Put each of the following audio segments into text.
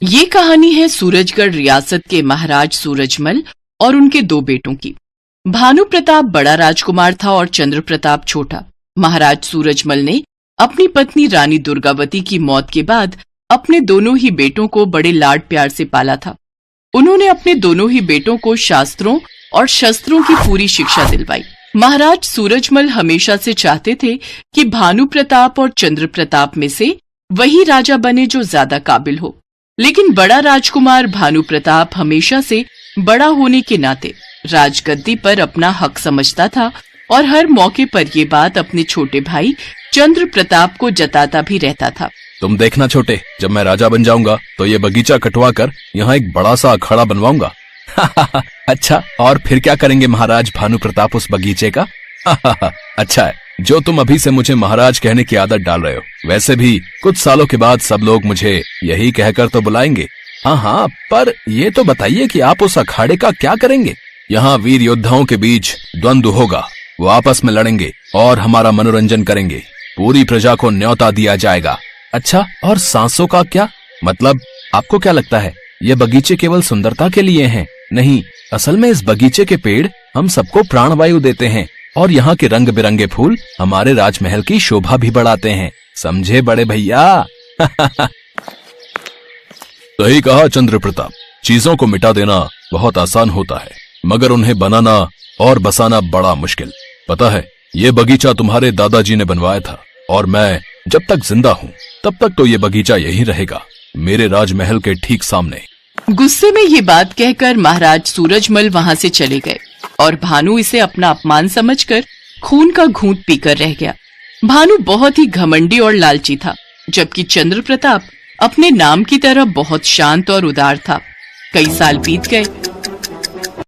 ये कहानी है सूरजगढ़ रियासत के महाराज सूरजमल और उनके दो बेटों की। भानु प्रताप बड़ा राजकुमार था और चंद्र प्रताप छोटा। महाराज सूरजमल ने अपनी पत्नी रानी दुर्गावती की मौत के बाद अपने दोनों ही बेटों को बड़े लाड प्यार से पाला था। उन्होंने अपने दोनों ही बेटों को शास्त्रों और शस्त्रों की पूरी शिक्षा दिलवाई। महाराज सूरजमल हमेशा से चाहते थे कि भानु प्रताप और चंद्र प्रताप में से वही राजा बने जो ज्यादा काबिल हो, लेकिन बड़ा राजकुमार भानु प्रताप हमेशा से बड़ा होने के नाते राजगद्दी पर अपना हक समझता था और हर मौके पर ये बात अपने छोटे भाई चंद्र प्रताप को जताता भी रहता था। तुम देखना छोटे, जब मैं राजा बन जाऊंगा तो ये बगीचा कटवा कर यहाँ एक बड़ा सा अखाड़ा बनवाऊंगा। अच्छा, और फिर क्या करेंगे महाराज भानु प्रताप उस बगीचे का? अच्छा है, जो तुम अभी से मुझे महाराज कहने की आदत डाल रहे हो। वैसे भी कुछ सालों के बाद सब लोग मुझे यही कहकर तो बुलाएंगे। हाँ, पर ये तो बताइए कि आप उस अखाड़े का क्या करेंगे? यहाँ वीर योद्धाओं के बीच द्वंद्व होगा, वो आपस में लड़ेंगे और हमारा मनोरंजन करेंगे। पूरी प्रजा को न्योता दिया जाएगा। अच्छा, और सांसों का क्या मतलब? आपको क्या लगता है ये बगीचे केवल सुंदरता के लिए हैं? नहीं, असल में इस बगीचे के पेड़ हम सबको प्राणवायु देते हैं और यहाँ के रंग बिरंगे फूल हमारे राजमहल की शोभा भी बढ़ाते हैं। समझे बड़े भैया? सही कहा चंद्र प्रताप। चीजों को मिटा देना बहुत आसान होता है, मगर उन्हें बनाना और बसाना बड़ा मुश्किल। पता है, ये बगीचा तुम्हारे दादाजी ने बनवाया था और मैं जब तक जिंदा हूँ तब तक तो ये बगीचा यही रहेगा, मेरे राजमहल के ठीक सामने। गुस्से में ये बात कहकर महाराज सूरजमल वहाँ से चले गए और भानु इसे अपना अपमान समझकर खून का घूंट पीकर रह गया। भानु बहुत ही घमंडी और लालची था, जबकि चंद्र प्रताप अपने नाम की तरह बहुत शांत और उदार था। कई साल बीत गए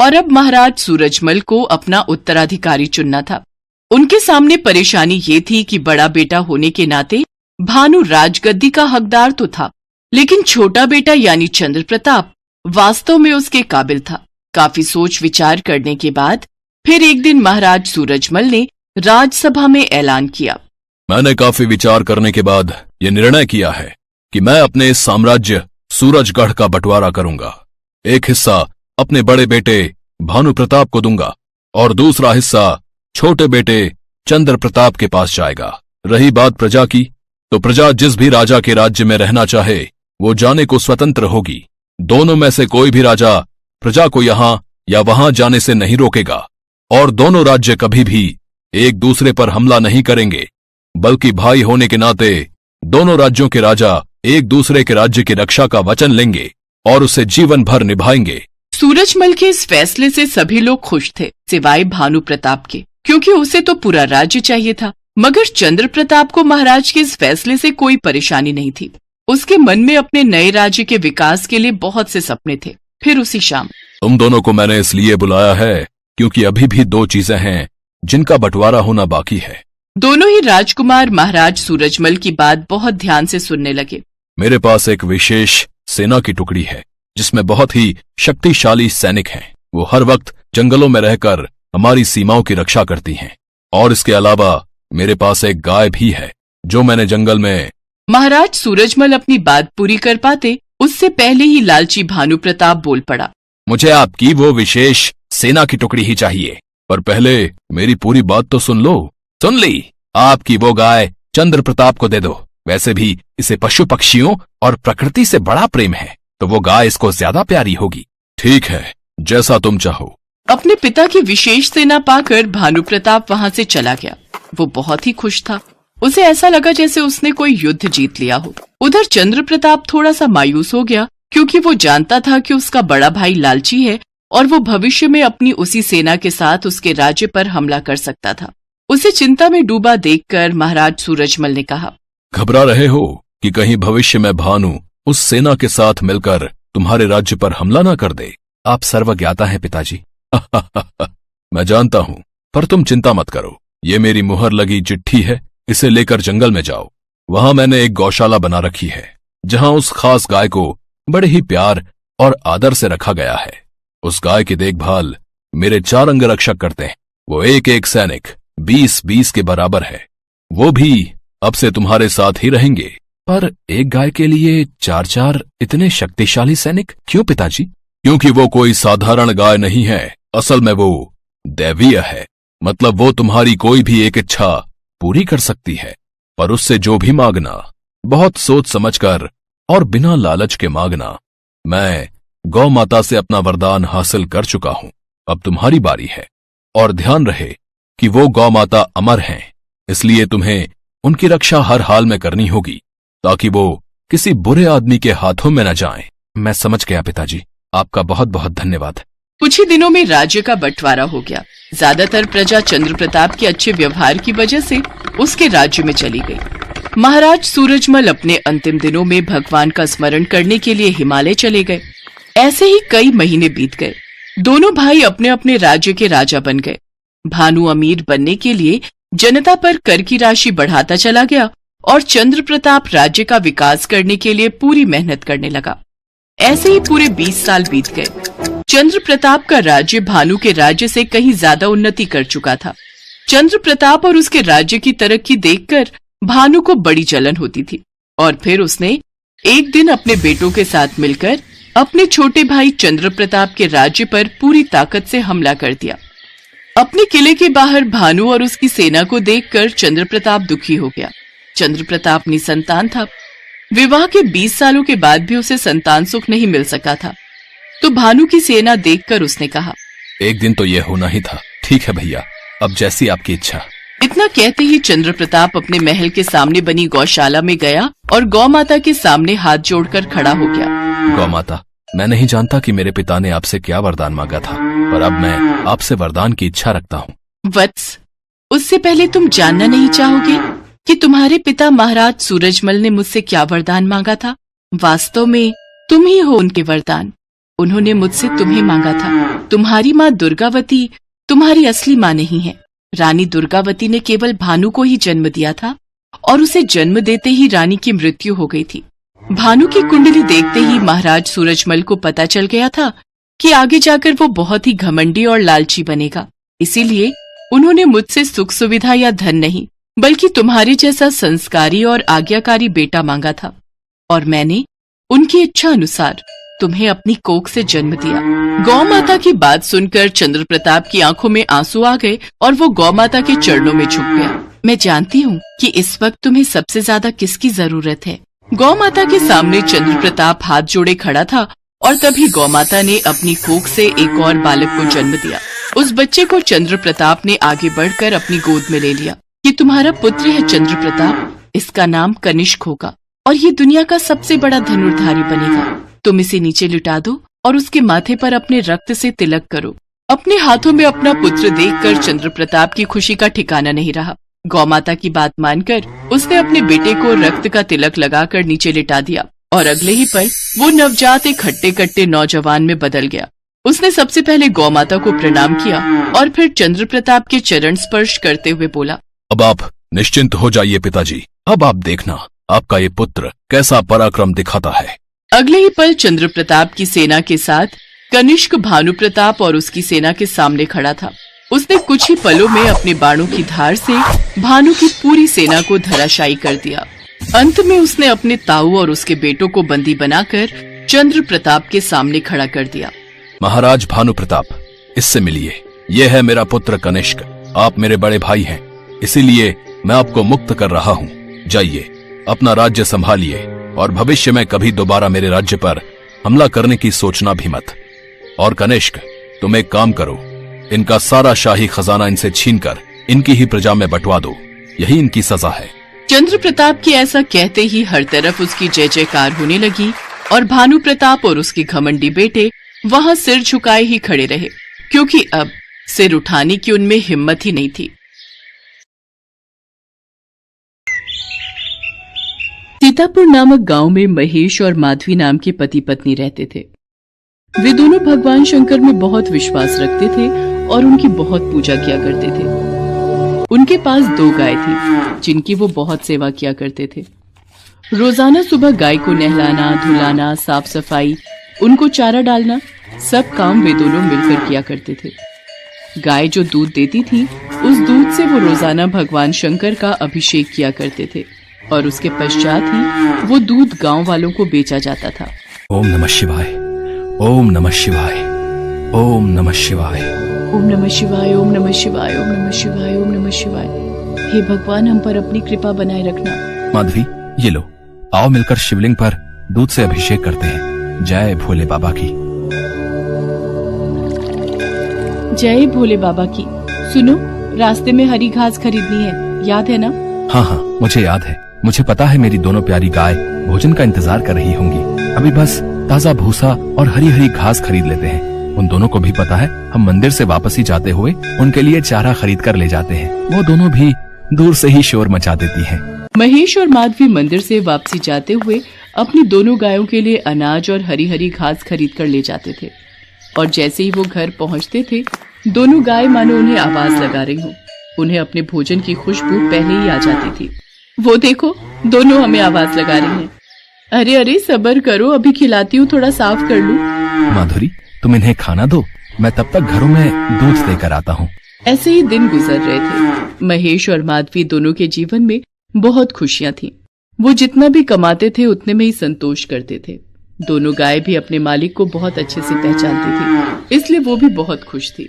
और अब महाराज सूरजमल को अपना उत्तराधिकारी चुनना था। उनके सामने परेशानी ये थी कि बड़ा बेटा होने के नाते भानु राजगद्दी का हकदार तो था, लेकिन छोटा बेटा यानी चंद्र प्रताप वास्तव में उसके काबिल था। काफी सोच विचार करने के बाद फिर एक दिन महाराज सूरजमल ने राजसभा में ऐलान किया, मैंने काफी विचार करने के बाद ये निर्णय किया है कि मैं अपने इस साम्राज्य सूरजगढ़ का बंटवारा करूंगा। एक हिस्सा अपने बड़े बेटे भानु प्रताप को दूंगा और दूसरा हिस्सा छोटे बेटे चंद्र प्रताप के पास जाएगा। रही बात प्रजा की, तो प्रजा जिस भी राजा के राज्य में रहना चाहे वो जाने को स्वतंत्र होगी। दोनों में से कोई भी राजा प्रजा को यहाँ या वहां जाने से नहीं रोकेगा और दोनों राज्य कभी भी एक दूसरे पर हमला नहीं करेंगे, बल्कि भाई होने के नाते दोनों राज्यों के राजा एक दूसरे के राज्य की रक्षा का वचन लेंगे और उसे जीवन भर निभाएंगे। सूरजमल के इस फैसले से सभी लोग खुश थे, सिवाय भानु प्रताप के, क्योंकि उसे तो पूरा राज्य चाहिए था। मगर चंद्र प्रताप को महाराज के इस फैसले से कोई परेशानी नहीं थी। उसके मन में अपने नए राज्य के विकास के लिए बहुत से सपने थे। फिर उसी शाम, तुम दोनों को मैंने इसलिए बुलाया है क्योंकि अभी भी दो चीजें हैं जिनका बंटवारा होना बाकी है। दोनों ही राजकुमार महाराज सूरजमल की बात बहुत ध्यान से सुनने लगे। मेरे पास एक विशेष सेना की टुकड़ी है जिसमें बहुत ही शक्तिशाली सैनिक हैं। वो हर वक्त जंगलों में रहकर हमारी सीमाओं की रक्षा करती हैं। और इसके अलावा मेरे पास एक गाय भी है जो मैंने जंगल में। महाराज सूरजमल अपनी बात पूरी कर पाते उससे पहले ही लालची भानु प्रताप बोल पड़ा, मुझे आपकी वो विशेष सेना की टुकड़ी ही चाहिए, पर पहले मेरी पूरी बात तो सुन लो। सुन ली? आपकी वो गाय चंद्र प्रताप को दे दो। वैसे भी इसे पशु पक्षियों और प्रकृति से बड़ा प्रेम है, तो वो गाय इसको ज्यादा प्यारी होगी। ठीक है, जैसा तुम चाहो। अपने पिता की विशेष सेना पाकर भानु प्रताप वहाँ से चला गया। वो बहुत ही खुश था। उसे ऐसा लगा जैसे उसने कोई युद्ध जीत लिया हो। उधर चंद्र प्रताप थोड़ा सा मायूस हो गया, क्योंकि वो जानता था कि उसका बड़ा भाई लालची है और वो भविष्य में अपनी उसी सेना के साथ उसके राज्य पर हमला कर सकता था। उसे चिंता में डूबा देखकर महाराज सूरजमल ने कहा, घबरा रहे हो कि कहीं भविष्य में भानु उस सेना के साथ मिलकर तुम्हारे राज्य पर हमला ना कर दे? आप सर्वज्ञाता हैं पिताजी। मैं जानता हूँ, पर तुम चिंता मत करो। ये मेरी मुहर लगी चिट्ठी है, इसे लेकर जंगल में जाओ। वहां मैंने एक गौशाला बना रखी है जहां उस खास गाय को बड़े ही प्यार और आदर से रखा गया है। उस गाय की देखभाल मेरे 4 अंगरक्षक करते हैं। वो एक एक सैनिक 20-20 के बराबर है। वो भी अब से तुम्हारे साथ ही रहेंगे। पर एक गाय के लिए 4-4 इतने शक्तिशाली सैनिक क्यों पिताजी? क्योंकि वो कोई साधारण गाय नहीं है, असल में वो दैवीय है। मतलब वो तुम्हारी कोई भी एक इच्छा पूरी कर सकती है, पर उससे जो भी मांगना बहुत सोच समझकर और बिना लालच के मांगना। मैं गौ माता से अपना वरदान हासिल कर चुका हूं, अब तुम्हारी बारी है। और ध्यान रहे कि वो गौ माता अमर हैं, इसलिए तुम्हें उनकी रक्षा हर हाल में करनी होगी, ताकि वो किसी बुरे आदमी के हाथों में न जाएं। मैं समझ गया पिताजी, आपका बहुत बहुत धन्यवाद। कुछ ही दिनों में राज्य का बंटवारा हो गया। ज्यादातर प्रजा चंद्र प्रताप के अच्छे व्यवहार की वजह से उसके राज्य में चली गई। महाराज सूरजमल अपने अंतिम दिनों में भगवान का स्मरण करने के लिए हिमालय चले गए। ऐसे ही कई महीने बीत गए। दोनों भाई अपने अपने राज्य के राजा बन गए। भानु अमीर बनने के लिए जनता पर कर की राशि बढ़ाता चला गया और चंद्र प्रताप राज्य का विकास करने के लिए पूरी मेहनत करने लगा। ऐसे ही पूरे 20 साल बीत गए। चंद्र प्रताप का राज्य भानु के राज्य से कहीं ज्यादा उन्नति कर चुका था। चंद्र प्रताप और उसके राज्य की तरक्की देखकर भानु को बड़ी जलन होती थी और फिर उसने एक दिन अपने बेटों के साथ मिलकर अपने छोटे भाई चंद्र प्रताप के राज्य पर पूरी ताकत से हमला कर दिया। अपने किले के बाहर भानु और उसकी सेना को देखकर चंद्र प्रताप दुखी हो गया। चंद्र प्रताप निसंतान था। विवाह के 20 सालों के बाद भी उसे संतान सुख नहीं मिल सका था। तो भानु की सेना देखकर उसने कहा, एक दिन तो ये होना ही था। ठीक है भैया, अब जैसी आपकी इच्छा। इतना कहते ही चंद्र प्रताप अपने महल के सामने बनी गौशाला में गया और गौ माता के सामने हाथ जोड़कर खड़ा हो गया। गौ माता, मैं नहीं जानता कि मेरे पिता ने आपसे क्या वरदान मांगा था, पर अब मैं आपसे वरदान की इच्छा रखता हूँ। वत्स, उससे पहले तुम जानना नहीं चाहोगे कि तुम्हारे पिता महाराज सूरजमल ने मुझसे क्या वरदान मांगा था? वास्तव में तुम ही हो उनके वरदान। उन्होंने मुझसे तुम्हें मांगा था। तुम्हारी माँ दुर्गावती तुम्हारी असली माँ नहीं है। रानी दुर्गावती ने केवल भानु को ही जन्म दिया था और उसे जन्म देते ही रानी की मृत्यु हो गई थी। भानु की कुंडली देखते ही महाराज सूरजमल को पता चल गया था कि आगे जाकर वो बहुत ही घमंडी और लालची बनेगा। इसीलिए उन्होंने मुझसे सुख सुविधा या धन नहीं, बल्कि तुम्हारे जैसा संस्कारी और आज्ञाकारी बेटा मांगा था और मैंने उनकी इच्छा अनुसार तुम्हें अपनी कोख से जन्म दिया। गौ माता की बात सुनकर चंद्र प्रताप की आंखों में आंसू आ गए और वो गौ माता के चरणों में झुक गया। मैं जानती हूँ कि इस वक्त तुम्हें सबसे ज्यादा किसकी जरूरत है। गौ माता के सामने चंद्र प्रताप हाथ जोड़े खड़ा था और तभी गौ माता ने अपनी कोख से एक और बालक को जन्म दिया। उस बच्चे को चंद्र प्रताप ने आगे बढ़कर अपनी गोद में ले लिया। ये तुम्हारा पुत्र है चंद्र प्रताप, इसका नाम कनिष्क होगा और ये दुनिया का सबसे बड़ा धनुर्धारी बनेगा। तुम इसे नीचे लिटा दो और उसके माथे पर अपने रक्त से तिलक करो। अपने हाथों में अपना पुत्र देखकर चंद्र प्रताप की खुशी का ठिकाना नहीं रहा। गौ माता की बात मानकर उसने अपने बेटे को रक्त का तिलक लगाकर नीचे लिटा दिया और अगले ही पल वो नवजात एक हट्टे कट्टे नौजवान में बदल गया। उसने सबसे पहले गौ माता को प्रणाम किया और फिर चंद्र प्रताप के चरण स्पर्श करते हुए बोला, अब आप निश्चिंत हो जाइए पिताजी। अब आप देखना आपका ये पुत्र कैसा पराक्रम दिखाता है। अगले ही पल चंद्र प्रताप की सेना के साथ कनिष्क भानु प्रताप और उसकी सेना के सामने खड़ा था। उसने कुछ ही पलों में अपने बाणों की धार से भानु की पूरी सेना को धराशायी कर दिया। अंत में उसने अपने ताऊ और उसके बेटों को बंदी बनाकर चंद्र प्रताप के सामने खड़ा कर दिया। महाराज भानु प्रताप, इससे मिलिए। यह है मेरा पुत्र कनिष्क। आप मेरे बड़े भाई हैं, इसीलिए मैं आपको मुक्त कर रहा हूँ। जाइए, अपना राज्य संभालिए और भविष्य में कभी दोबारा मेरे राज्य पर हमला करने की सोचना भी मत। और कनिष्क, तुम एक काम करो, इनका सारा शाही खजाना इनसे छीनकर इनकी ही प्रजा में बंटवा दो। यही इनकी सजा है। चंद्र प्रताप की ऐसा कहते ही हर तरफ उसकी जय जयकार होने लगी और भानु प्रताप और उसके घमंडी बेटे वहां सिर झुकाए ही खड़े रहे, क्योंकि अब सिर उठाने की उनमें हिम्मत ही नहीं थी। सीतापुर नामक गांव में महेश और माधवी नाम के पति पत्नी रहते थे। वे दोनों भगवान शंकर में बहुत विश्वास रखते थे और उनकी बहुत पूजा किया करते थे। उनके पास 2 गाय थी जिनकी वो बहुत सेवा किया करते थे। रोजाना सुबह गाय को नहलाना, धुलाना, साफ सफाई, उनको चारा डालना, सब काम वे दोनों मिलकर किया करते थे। गाय जो दूध देती थी, उस दूध से वो रोजाना भगवान शंकर का अभिषेक किया करते थे। और उसके पश्चात ही वो दूध गांव वालों को बेचा जाता था। ओम नमः शिवाय, ओम नमः शिवाय, ओम नमः शिवाय। ओम नमः शिवाय, ओम नमः शिवाय, ओम नमः शिवाय, ओम नमः शिवाय। हे भगवान, हम पर अपनी कृपा बनाए रखना। माधवी, ये लो, आओ मिलकर शिवलिंग पर दूध से अभिषेक करते हैं। जय भोले बाबा की। जय भोले बाबा की। सुनो, रास्ते में हरी घास खरीदनी है, याद है ना? हाँ हाँ, मुझे याद है। मुझे पता है मेरी दोनों प्यारी गाय भोजन का इंतजार कर रही होंगी। अभी बस ताजा भूसा और हरी हरी घास खरीद लेते हैं। उन दोनों को भी पता है हम मंदिर से वापस ही जाते हुए उनके लिए चारा खरीद कर ले जाते हैं। वो दोनों भी दूर से ही शोर मचा देती हैं। महेश और माधवी मंदिर से वापसी जाते हुए अपनी दोनों गायों के लिए अनाज और हरी हरी घास खरीद कर ले जाते थे। और जैसे ही वो घर पहुंचते थे, दोनों गाय मानो उन्हें आवाज लगा रही हो। उन्हें अपने भोजन की खुशबू पहले ही आ जाती थी। वो देखो, दोनों हमें आवाज लगा रही हैं। अरे अरे, सब्र करो, अभी खिलाती हूँ, थोड़ा साफ कर लूं। माधुरी, तुम इन्हें खाना दो, मैं तब तक घरों में दूध देकर आता हूँ। ऐसे ही दिन गुजर रहे थे। महेश और माधवी दोनों के जीवन में बहुत खुशियां थीं। वो जितना भी कमाते थे उतने में ही संतोष करते थे। दोनों गाय भी अपने मालिक को बहुत अच्छे से पहचानती थी, इसलिए वो भी बहुत खुश थी।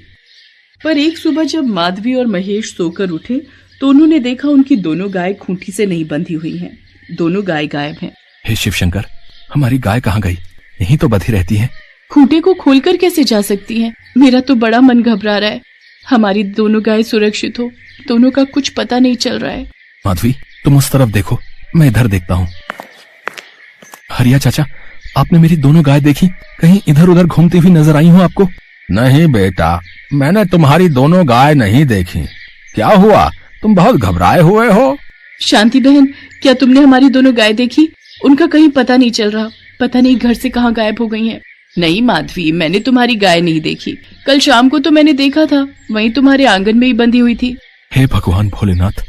पर एक सुबह जब माधवी और महेश सोकर उठे तो उन्होंने देखा उनकी दोनों गाय खूंटी से नहीं बंधी हुई हैं। दोनों गाय गायब हैं। हे शिव शंकर, हमारी गाय कहाँ गई? यहीं तो बंधी रहती है। खूंटे को खोलकर कैसे जा सकती हैं? मेरा तो बड़ा मन घबरा रहा है। हमारी दोनों गाय सुरक्षित हो, दोनों का कुछ पता नहीं चल रहा है। माधवी, तुम उस तरफ देखो, मैं इधर देखता हूँ। हरिया चाचा, आपने मेरी दोनों गाय देखी? कहीं इधर उधर घूमती हुई नजर आई हूँ आपको? नहीं बेटा, मैंने तुम्हारी दोनों गाय नहीं देखी। क्या हुआ, तुम बहुत घबराए हुए हो? शांति बहन, क्या तुमने हमारी दोनों गाय देखी? उनका कहीं पता नहीं चल रहा। पता नहीं घर से कहाँ गायब हो गई हैं। नहीं माधवी, मैंने तुम्हारी गाय नहीं देखी। कल शाम को तो मैंने देखा था, वहीं तुम्हारे आंगन में ही बंधी हुई थी। हे भगवान भोलेनाथ,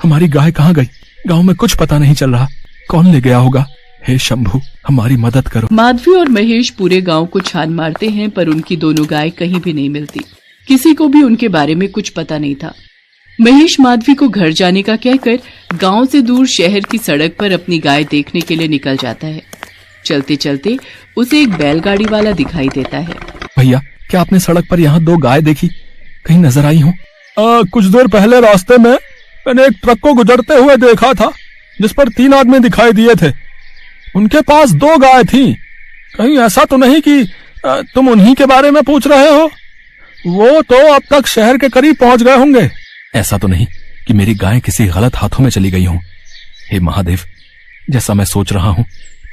हमारी गाय कहाँ गई? गांव में कुछ पता नहीं चल रहा, कौन ले गया होगा? हे शंभू, हमारी मदद करो। माधवी और महेश पूरे गांव को छान मारते हैं, पर उनकी दोनों गाय कहीं भी नहीं मिलती। किसी को भी उनके बारे में कुछ पता नहीं था। महेश माधवी को घर जाने का कहकर गांव से दूर शहर की सड़क पर अपनी गाय देखने के लिए निकल जाता है। चलते चलते उसे एक बैलगाड़ी वाला दिखाई देता है। भैया, क्या आपने सड़क पर यहाँ दो गाय देखी? कहीं नजर आई हो? कुछ देर पहले रास्ते में मैंने एक ट्रक को गुजरते हुए देखा था, जिस पर 3 आदमी दिखाई दिए थे। उनके पास 2 गाय थी। कहीं ऐसा तो नहीं कि तुम उन्हीं के बारे में पूछ रहे हो? वो तो अब तक शहर के करीब पहुंच गए होंगे। ऐसा तो नहीं कि मेरी गाय किसी गलत हाथों में चली गई हो? हे महादेव, जैसा मैं सोच रहा हूँ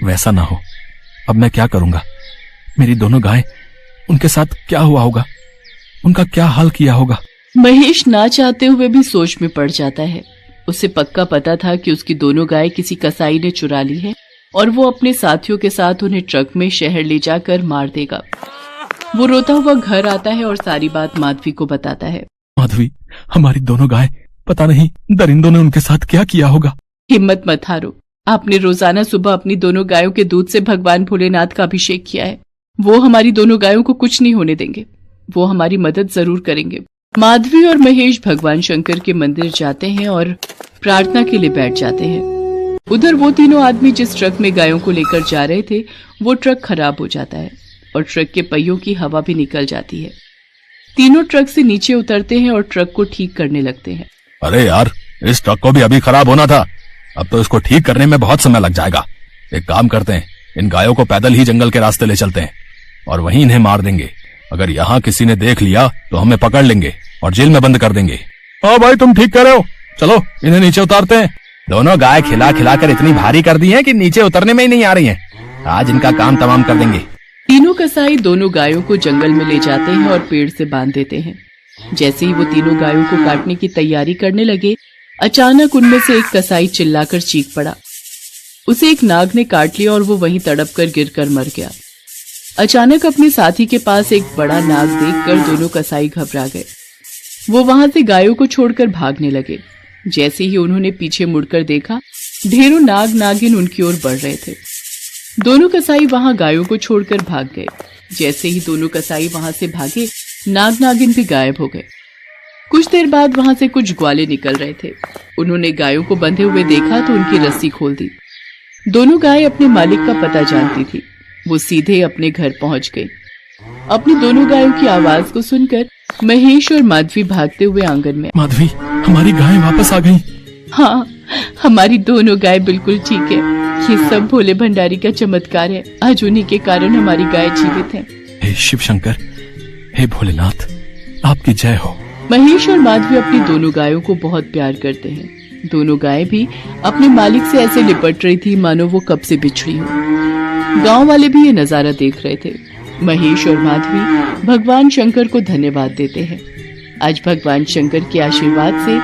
वैसा ना हो। अब मैं क्या करूंगा? मेरी दोनों गाय, उनके साथ क्या हुआ होगा? उनका क्या हाल किया होगा? महेश ना चाहते हुए भी सोच में पड़ जाता है। उसे पक्का पता था कि उसकी दोनों गाय किसी कसाई ने चुरा ली है और वो अपने साथियों के साथ उन्हें ट्रक में शहर ले जाकर मार देगा। वो रोता हुआ घर आता है और सारी बात माधवी को बताता है। माधवी, हमारी दोनों गाय, पता नहीं दरिंदों ने उनके साथ क्या किया होगा। हिम्मत मत हारो। आपने रोजाना सुबह अपनी दोनों गायों के दूध से भगवान भोलेनाथ का अभिषेक किया है। वो हमारी दोनों गायों को कुछ नहीं होने देंगे। वो हमारी मदद जरूर करेंगे। माधवी और महेश भगवान शंकर के मंदिर जाते हैं और प्रार्थना के लिए बैठ जाते हैं। उधर वो तीनों आदमी जिस ट्रक में गायों को लेकर जा रहे थे, वो ट्रक खराब हो जाता है और ट्रक के पहियों की हवा भी निकल जाती है। तीनों ट्रक से नीचे उतरते हैं और ट्रक को ठीक करने लगते हैं। अरे यार, इस ट्रक को भी अभी खराब होना था। अब तो इसको ठीक करने में बहुत समय लग जाएगा। एक काम करते हैं, इन गायों को पैदल ही जंगल के रास्ते ले चलते हैं और वहीं इन्हें मार देंगे। अगर यहाँ किसी ने देख लिया तो हमें पकड़ लेंगे और जेल में बंद कर देंगे। हाँ भाई, तुम ठीक कह रहे हो। चलो इन्हें नीचे उतारते हैं। दोनों गाय खिला खिला कर इतनी भारी कर दी हैं कि नीचे उतरने में ही नहीं आ रही हैं। आज इनका काम तमाम कर देंगे। तीनों कसाई दोनों गायों को जंगल में ले जाते हैं और पेड़ से बांध देते हैं। जैसे ही वो तीनों गायों को काटने की तैयारी करने लगे, अचानक उनमें से एक कसाई चिल्लाकर चीख पड़ा। उसे एक नाग ने काट लिया और वो वहीं तड़प कर गिरकर मर गया। अचानक अपने साथी के पास एक बड़ा नाग देखकर दोनों कसाई घबरा गए। वो वहां से गायों को छोड़कर भागने लगे। जैसे ही उन्होंने पीछे मुड़कर देखा, ढेरों नाग नागिन उनकी ओर बढ़ रहे थे। दोनों कसाई वहां गायों को छोड़कर भाग गए। जैसे ही दोनों कसाई वहां से भागे, नाग नागिन भी गायब हो गए। कुछ देर बाद वहां से कुछ ग्वाले निकल रहे थे। उन्होंने गायों को बंधे हुए देखा तो उनकी रस्सी खोल दी। दोनों गायें अपने मालिक का पता जानती थी। वो सीधे अपने घर पहुंच गई। अपनी दोनों गायों की आवाज को सुनकर महेश और माधवी भागते हुए आंगन में। माधवी, हमारी गायें वापस आ गईं। हाँ, हमारी दोनों गाय बिल्कुल ठीक है। ये सब भोले भंडारी का चमत्कार है। आज उन्हीं के कारण हमारी गाय जीवित है। हे शिव शंकर, हे भोलेनाथ, आपकी जय हो। महेश और माधवी अपनी दोनों गायों को बहुत प्यार करते हैं। दोनों गायें भी अपने मालिक से ऐसे लिपट रही थी मानो वो कब से बिछड़ी हो। गांव वाले भी ये नजारा देख रहे थे। महेश और माधवी भगवान शंकर को धन्यवाद देते हैं। आज भगवान शंकर के आशीर्वाद से